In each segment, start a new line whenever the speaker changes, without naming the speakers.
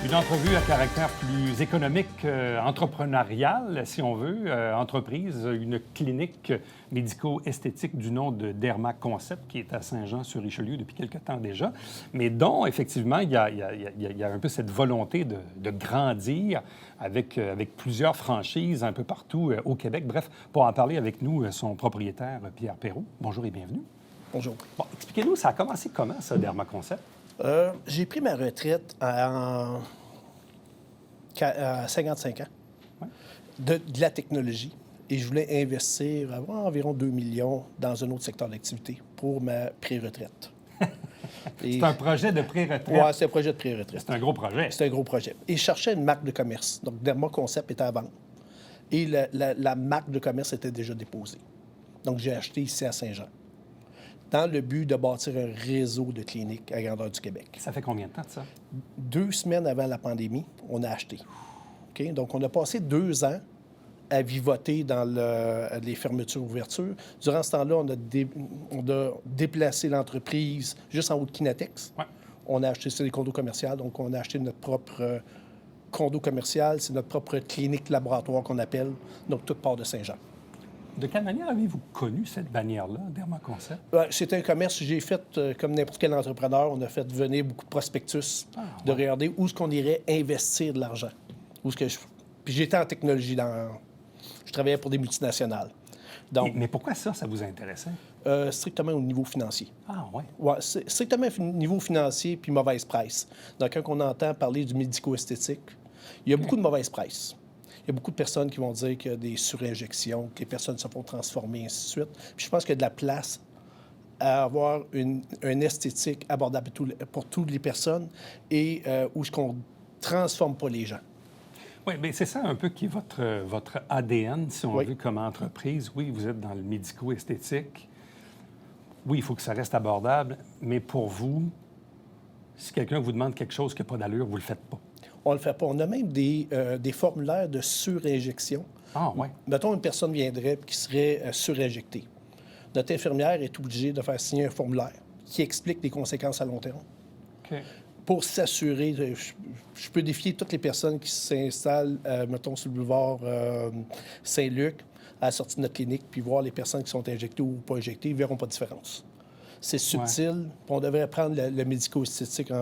Une entrevue à caractère plus économique, entrepreneurial, si on veut. Entreprise, une clinique médico-esthétique du nom de Derma Concept, qui est à Saint-Jean-sur-Richelieu depuis quelque temps déjà, mais dont, effectivement, il y a un peu cette volonté de grandir avec plusieurs franchises un peu partout au Québec. Bref, pour en parler avec nous, son propriétaire, Pierre Perrault. Bonjour et bienvenue.
Bonjour.
Bon, expliquez-nous, ça a commencé comment, ça, Derma Concept?
J'ai pris ma retraite à 55 ans de la technologie et je voulais investir environ 2 millions dans un autre secteur d'activité pour ma pré-retraite.
C'est un projet de pré-retraite?
Oui, c'est un projet de pré-retraite.
C'est un gros projet.
C'est un gros projet. Et je cherchais une marque de commerce. Donc, Derma Concept était à vendre. Et la marque de commerce était déjà déposée. Donc, j'ai acheté ici à Saint-Jean, dans le but de bâtir un réseau de cliniques à grandeur du Québec.
Ça fait combien de temps de ça?
2 semaines avant la pandémie, on a acheté. Okay? Donc, on a passé 2 ans à vivoter dans les fermetures-ouvertures. Durant ce temps-là, on a déplacé l'entreprise juste en haut de Kinatex.
Ouais.
On a acheté des condos commerciaux, donc on a acheté notre propre condo commercial. C'est notre propre clinique laboratoire qu'on appelle. Donc, tout part de Saint-Jean.
De quelle manière avez-vous connu cette bannière-là, Derma Concept?
C'est un commerce que j'ai fait comme n'importe quel entrepreneur. On a fait venir beaucoup de prospectus, de regarder où est-ce qu'on irait investir de l'argent. Puis j'étais en technologie. Je travaillais pour des multinationales. Donc,
Mais pourquoi ça vous intéressait?
Strictement au niveau financier.
Ah, oui.
Ouais, strictement au niveau financier puis mauvaise presse. Donc, quand on entend parler du médico-esthétique, il y a beaucoup de mauvaise presse. Il y a beaucoup de personnes qui vont dire qu'il y a des surinjections, que les personnes se font transformer, et ainsi de suite. Puis je pense qu'il y a de la place à avoir une esthétique abordable pour toutes les personnes et où on ne transforme pas les gens.
Oui, bien, c'est ça un peu qui est votre ADN, si on
Oui.
veut, comme entreprise. Oui, vous êtes dans le médico-esthétique. Oui, il faut que ça reste abordable, mais pour vous, si quelqu'un vous demande quelque chose qui n'a pas d'allure, vous ne le faites pas.
On ne le fait pas. On a même des formulaires de surinjection.
Ah, oui.
Mettons, une personne viendrait et qui serait surinjectée. Notre infirmière est obligée de faire signer un formulaire qui explique les conséquences à long terme.
OK.
Pour s'assurer, je peux défier toutes les personnes qui s'installent, mettons, sur le boulevard Saint-Luc, à la sortie de notre clinique, puis voir les personnes qui sont injectées ou pas injectées, ils ne verront pas de différence. C'est subtil, puis on devrait prendre le médico-esthétique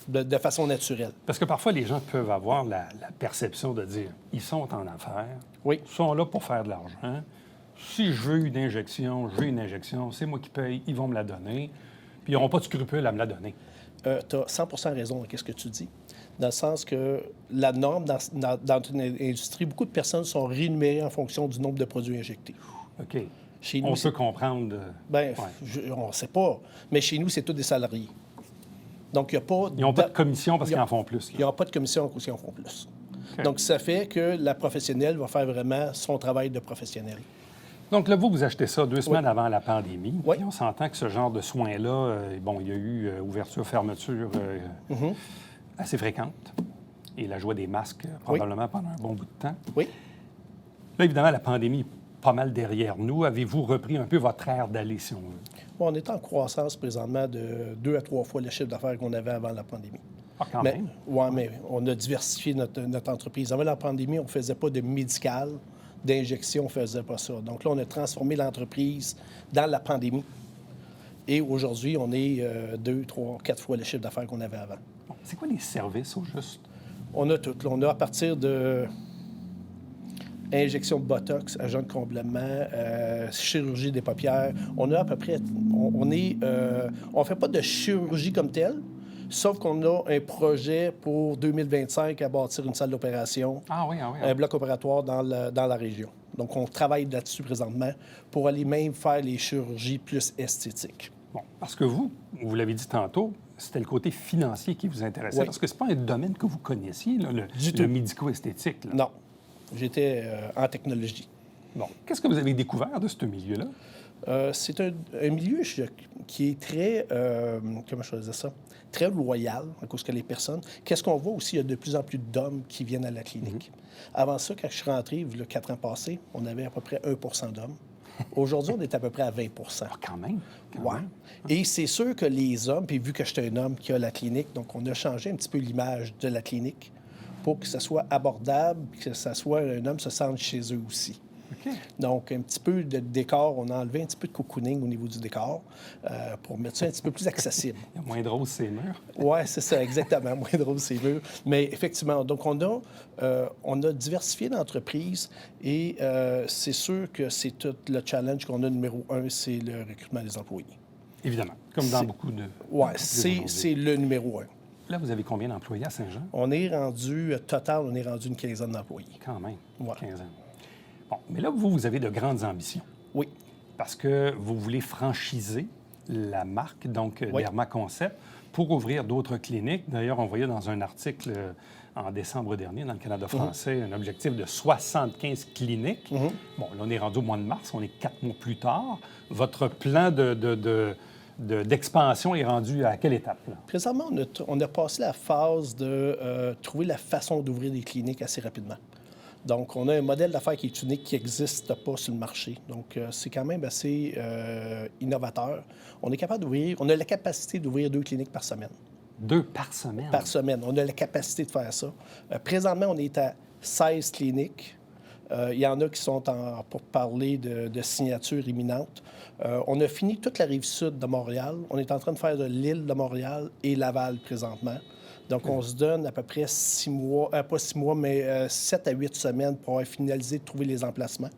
de façon naturelle.
Parce que parfois, les gens peuvent avoir la perception de dire ils sont en affaires,
Oui.
ils sont là pour faire de l'argent. Si je veux une injection, j'ai une injection, c'est moi qui paye, ils vont me la donner, puis ils n'auront pas de scrupule à me la donner.
Tu as 100 raison dans ce que tu dis, dans le sens que la norme dans une industrie, beaucoup de personnes sont rémunérées en fonction du nombre de produits injectés.
OK.
Chez nous,
On peut comprendre.
Bien,
Ouais.
on ne sait pas, mais chez nous, c'est tous des salariés. Donc, il n'y a pas...
Ils n'ont pas de commission parce
Il y
qu'ils
a-
en font plus.
Il n'y aura pas de commission parce qu'ils en font plus.
OK.
Donc, ça fait que la professionnelle va faire vraiment son travail de professionnel.
Donc là, vous achetez ça 2 semaines avant la pandémie.
Oui.
Puis on s'entend que ce genre de soins-là, bon, il y a eu ouverture-fermeture assez fréquente. Et la joie des masques, probablement pendant un bon bout de temps.
Oui.
Là, évidemment, la pandémie est pas mal derrière nous. Avez-vous repris un peu votre aire d'aller, si on veut?
Bon, on est en croissance présentement de 2 à 3 fois le chiffre d'affaires qu'on avait avant la pandémie.
Ah, quand même.
Oui, mais on a diversifié notre entreprise. Avant la pandémie, on ne faisait pas de médical, d'injection, on ne faisait pas ça. Donc là, on a transformé l'entreprise dans la pandémie. Et aujourd'hui, on est 2, 3, 4 fois le chiffre d'affaires qu'on avait avant.
Bon, c'est quoi les services, au juste?
On a tout. Là, on a à partir de injection de botox, agent de comblement, chirurgie des paupières. On a à peu près... On fait pas de chirurgie comme telle, sauf qu'on a un projet pour 2025 à bâtir une salle d'opération, un bloc opératoire dans la région. Donc, on travaille là-dessus présentement pour aller même faire les chirurgies plus esthétiques.
Bon, parce que vous l'avez dit tantôt, c'était le côté financier qui vous intéressait.
Oui.
Parce que c'est pas un domaine que vous connaissiez, là, le médico-esthétique. Là.
Non. J'étais en technologie.
Bon, qu'est-ce que vous avez découvert de ce milieu-là?
C'est un milieu qui est très, comment je faisais ça, très loyal à cause que les personnes. Qu'est-ce qu'on voit aussi? Il y a de plus en plus d'hommes qui viennent à la clinique. Avant ça, quand je suis rentré, il y a 4 ans passés, on avait à peu près 1 % d'hommes. Aujourd'hui, on est à peu près à 20
Ah, quand même.
Ouais. Et c'est sûr que les hommes, puis vu que je suis un homme qui a la clinique, donc on a changé un petit peu l'image de la clinique pour que ce soit abordable, que ce soit un homme se sente chez eux aussi.
OK.
Donc, un petit peu de décor, on a enlevé un petit peu de cocooning au niveau du décor pour mettre ça un petit peu plus accessible.
Il y a moins de roses ces murs.
Oui, c'est ça, exactement. Moins drôle, c'est mieux. Mais effectivement, donc on a diversifié l'entreprise et c'est sûr que c'est tout le challenge qu'on a numéro un, c'est le recrutement des employés.
Évidemment, comme dans beaucoup de...
Oui,
d'entreprises
c'est le numéro un.
Là, vous avez combien d'employés à Saint-Jean?
On est rendu, total, on est rendu une quinzaine d'employés.
Quand même,
Ouais.
15 ans. Bon, mais là, vous avez de grandes ambitions
Oui,
parce que vous voulez franchiser la marque, donc
Oui.
Derma Concept, pour ouvrir d'autres cliniques. D'ailleurs, on voyait dans un article en décembre dernier dans le Canada français un objectif de 75 cliniques. Bon, là, on est rendu au mois de mars, on est 4 mois plus tard. Votre plan d'expansion est rendu à quelle étape, là?
présentement, on a passé la phase de trouver la façon d'ouvrir des cliniques assez rapidement. Donc, on a un modèle d'affaires qui est unique, qui n'existe pas sur le marché. Donc, c'est quand même assez innovateur. On est capable d'ouvrir, on a la capacité d'ouvrir 2 cliniques par semaine.
2 par semaine?
Par semaine. On a la capacité de faire ça. Présentement, on est à 16 cliniques. Il y en a qui sont pour parler de signatures imminentes. On a fini toute la rive sud de Montréal. On est en train de faire de l'île de Montréal et Laval présentement. Donc, on se donne à peu près 6 mois, pas 6 mois, mais 7 à 8 semaines pour avoir finalisé de trouver les emplacements.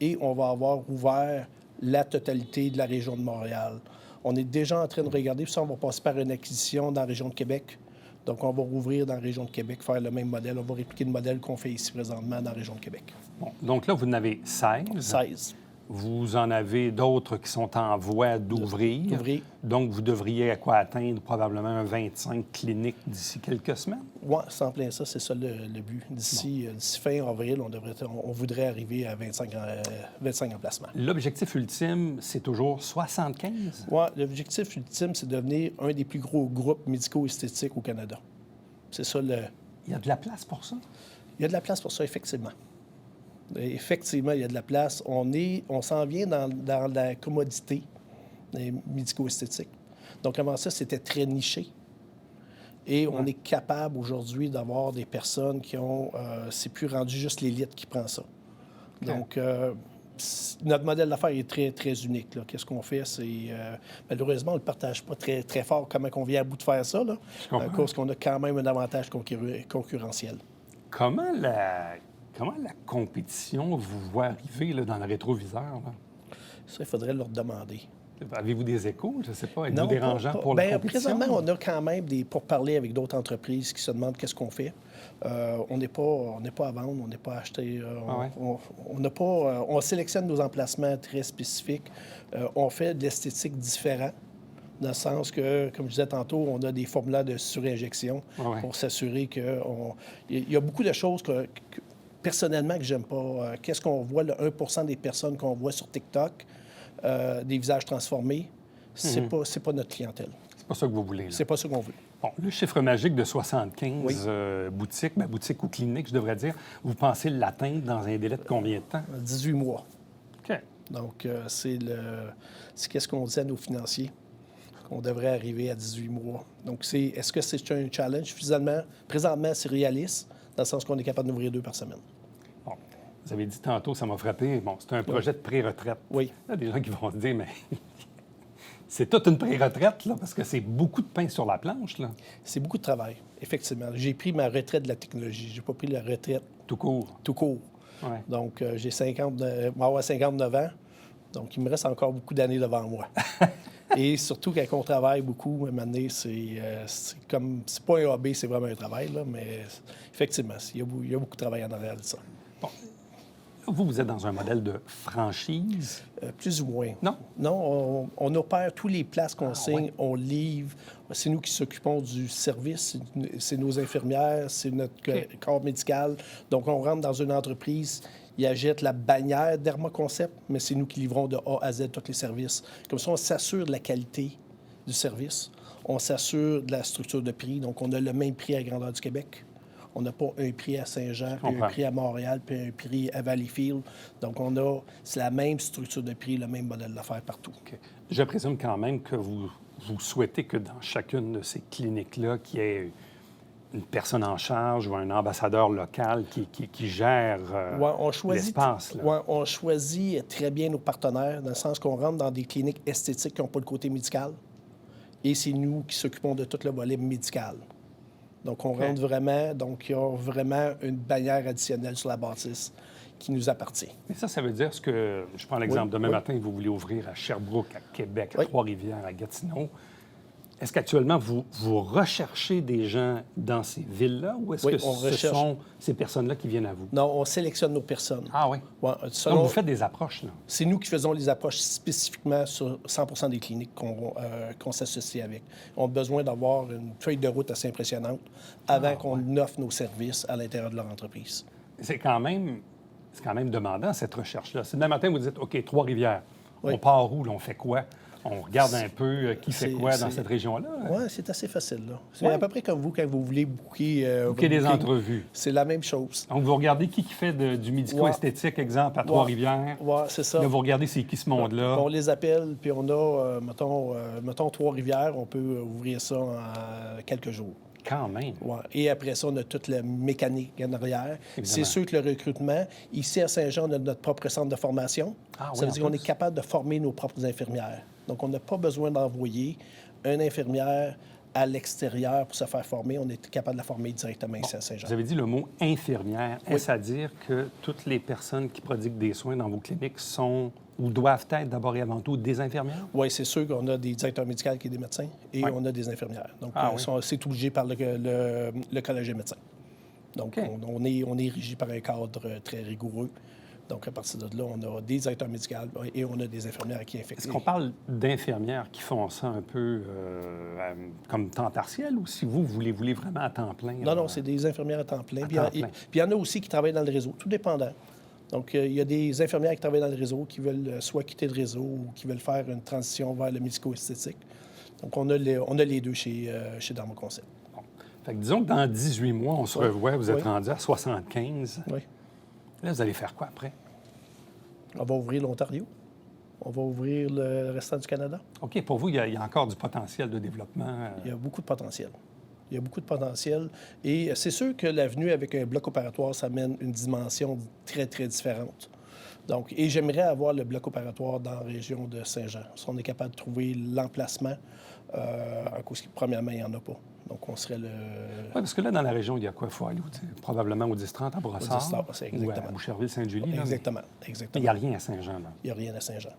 Et on va avoir ouvert la totalité de la région de Montréal. On est déjà en train de regarder, puis ça, on va passer par une acquisition dans la région de Québec. Donc, on va rouvrir dans la région de Québec, faire le même modèle. On va répliquer le modèle qu'on fait ici présentement dans la région de Québec.
Bon, donc là, vous en avez 16.
16.
Vous en avez d'autres qui sont en voie d'ouvrir. Donc, vous devriez à quoi atteindre probablement un 25 cliniques d'ici quelques semaines?
Oui, c'est en plein ça, c'est ça le but. D'ici fin avril, on voudrait arriver à 25 emplacements.
L'objectif ultime, c'est toujours 75?
Oui, l'objectif ultime, c'est de devenir un des plus gros groupes médico-esthétiques au Canada. C'est ça le...
Il y a de la place pour ça?
Il y a de la place pour ça, effectivement. Effectivement, il y a de la place. On s'en vient dans la commodité médico-esthétique. Donc, avant ça, c'était très niché. Et on est capable aujourd'hui d'avoir des personnes qui ont... c'est plus rendu juste l'élite qui prend ça. Donc, notre modèle d'affaires est très, très unique. Là. Qu'est-ce qu'on fait? C'est... malheureusement, on ne le partage pas très, très fort comment on vient à bout de faire ça, là, à cause qu'on a quand même un avantage concurrentiel.
Comment la compétition vous voit arriver là, dans le rétroviseur? Là?
Ça, il faudrait leur demander.
Avez-vous des échos? Je ne sais pas. Êtes-vous dérangeant pour la compétition?
Présentement, on a quand même des pourparlers avec d'autres entreprises qui se demandent qu'est-ce qu'on fait. On n'est pas à vendre, on n'est pas à acheter. On sélectionne nos emplacements très spécifiques. On fait de l'esthétique différent, dans le sens que, comme je disais tantôt, on a des formulaires de surinjection pour s'assurer que... Il y a beaucoup de choses personnellement, que j'aime pas. Qu'est-ce qu'on voit, le 1 des personnes qu'on voit sur TikTok, des visages transformés, c'est pas notre clientèle.
C'est pas ça que vous voulez, là.
C'est pas ça qu'on veut.
Bon, le chiffre magique de 75 boutiques, boutique ou clinique, je devrais dire, vous pensez l'atteindre dans un délai de combien de temps?
18 mois.
OK.
Donc, c'est qu'est-ce qu'on dit à nos financiers, qu'on devrait arriver à 18 mois. Donc, est-ce que c'est un challenge? Présentement, c'est réaliste, dans le sens qu'on est capable d'ouvrir 2 par semaine.
Bon, vous avez dit tantôt, ça m'a frappé, bon, c'est un projet de pré-retraite.
Oui.
Il y a des gens qui vont se dire, mais c'est toute une pré-retraite, là, parce que c'est beaucoup de pain sur la planche, là.
C'est beaucoup de travail, effectivement. J'ai pris ma retraite de la technologie. J'ai pas pris la retraite...
Tout court.
Tout court.
Ouais.
Donc, j'ai 59 ans. Donc, il me reste encore beaucoup d'années devant moi. Et surtout, quand on travaille beaucoup, à un moment donné, c'est pas un hobby, c'est vraiment un travail, là, mais effectivement, il y a beaucoup de travail en arrière de ça.
Bon. Vous êtes dans un modèle de franchise?
Plus ou moins.
Non?
Non, on opère tous les places qu'on signe, on livre. C'est nous qui s'occupons du service, c'est nos infirmières, c'est notre corps médical. Donc, on rentre dans une entreprise, ils achètent la bannière Derma Concept, mais c'est nous qui livrons de A à Z tous les services. Comme ça, on s'assure de la qualité du service. On s'assure de la structure de prix. Donc, on a le même prix à la grandeur du Québec. On n'a pas un prix à Saint-Jean, puis un
comprends.
prix à Montréal, puis un prix à Valleyfield. Donc, c'est la même structure de prix, le même modèle d'affaires partout.
OK. Je présume quand même que vous souhaitez que dans chacune de ces cliniques-là, qu'il y ait une personne en charge ou un ambassadeur local qui gère l'espace. Là.
Ouais, on choisit très bien nos partenaires, dans le sens qu'on rentre dans des cliniques esthétiques qui n'ont pas le côté médical. Et c'est nous qui s'occupons de tout le volet médical. Donc, on rentre vraiment... Donc, il y a vraiment une bannière additionnelle sur la bâtisse qui nous appartient.
Mais ça veut dire que, je prends l'exemple, demain matin, vous voulez ouvrir à Sherbrooke, à Québec, à Trois-Rivières, à Gatineau. Est-ce qu'actuellement, vous recherchez des gens dans ces villes-là ou est-ce que ce sont ces personnes-là qui viennent à vous?
Non, on sélectionne nos personnes.
Ah oui?
Ouais,
donc, vous faites des approches, là?
C'est nous qui faisons les approches spécifiquement sur 100 des cliniques qu'on s'associe avec. On a besoin d'avoir une feuille de route assez impressionnante avant qu'on offre nos services à l'intérieur de leur entreprise.
C'est quand même demandant, cette recherche-là. Si demain matin, vous dites, OK, Trois-Rivières,
Oui.
on part où, là, on fait quoi? On regarde un peu qui fait quoi dans cette région-là.
Oui, c'est assez facile, là. C'est à peu près comme vous, quand vous voulez booker...
booker des entrevues.
C'est la même chose.
Donc, vous regardez qui fait du médico-esthétique, exemple, à Trois-Rivières.
Oui, c'est ça.
Là, vous regardez c'est qui ce monde-là.
On les appelle, puis on a, mettons Trois-Rivières, on peut ouvrir ça en quelques jours.
Quand même.
Ouais. Et après ça, on a toute la mécanique en arrière. C'est sûr que le recrutement, ici à Saint-Jean, on a notre propre centre de formation. Ça veut dire qu'on est capable de former nos propres infirmières. Donc, on n'a pas besoin d'envoyer une infirmière à l'extérieur pour se faire former. On est capable de la former directement ici à Saint-Jean.
Vous avez dit le mot infirmière. Est-ce à dire que toutes les personnes qui prodiguent des soins dans vos cliniques sont ou doivent être d'abord et avant tout des infirmières?
Oui, c'est sûr qu'on a des directeurs médicaux qui sont des médecins et on a des infirmières. Donc, c'est obligé par le Collège des médecins. Donc, on est régi par un cadre très rigoureux. Donc, à partir de là, on a des directeurs médicaux et on a des infirmières qui infectent.
Est-ce qu'on parle d'infirmières qui font ça un peu comme temps partiel ou si vous voulez vraiment à temps plein?
Non, c'est des infirmières à temps plein. Puis il y en a aussi qui travaillent dans le réseau, tout dépendant. Donc, il y a des infirmières qui travaillent dans le réseau qui veulent soit quitter le réseau ou qui veulent faire une transition vers le médico-esthétique. Donc, on a les deux chez Dermaconcept.
Bon. Fait que disons que dans 18 mois, on se revoit, vous êtes rendu à 75.
Oui.
Là, vous allez faire quoi après?
On va ouvrir l'Ontario. On va ouvrir le restant du Canada.
OK. Pour vous, il y a encore du potentiel de développement.
Il y a beaucoup de potentiel. Il y a beaucoup de potentiel. Et c'est sûr que l'avenue avec un bloc opératoire, ça amène une dimension très, très différente. Donc, et j'aimerais avoir le bloc opératoire dans la région de Saint-Jean. Si on est capable de trouver l'emplacement, premièrement, il n'y en a pas. Donc, on serait le...
Oui, parce que là, dans la région, il y a quoi? Il faut aller probablement au 10-30 à Brossard.
Au 10-30, c'est exactement.
Ou à Boucherville-Saint-Julie.
Exactement.
Il n'y a rien à Saint-Jean, là.
Il n'y a rien à Saint-Jean.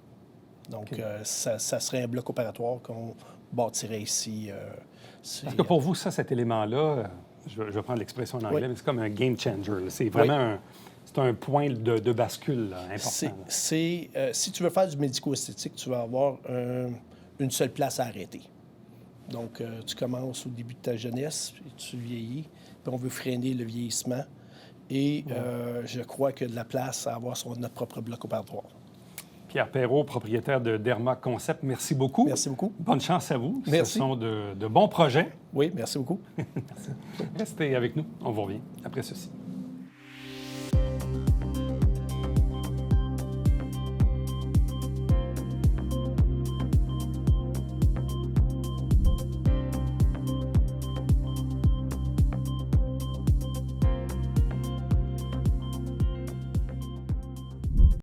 Donc, ça serait un bloc opératoire qu'on bâtirait ici.
Parce que pour vous, cet élément-là, je vais prendre l'expression en anglais, mais c'est comme un game changer. Là. C'est vraiment un point de bascule là, important.
Si tu veux faire du médico-esthétique, tu vas avoir une seule place à arrêter. Donc, tu commences au début de ta jeunesse, puis tu vieillis, puis on veut freiner le vieillissement. Et je crois qu'il y a de la place à avoir notre propre bloc opératoire.
Pierre Perrault, propriétaire de Dermaconcept, merci beaucoup.
Merci beaucoup.
Bonne chance à vous.
Merci.
Ce sont de bons projets.
Oui, merci beaucoup.
Merci. Restez avec nous. On vous revient après ceci.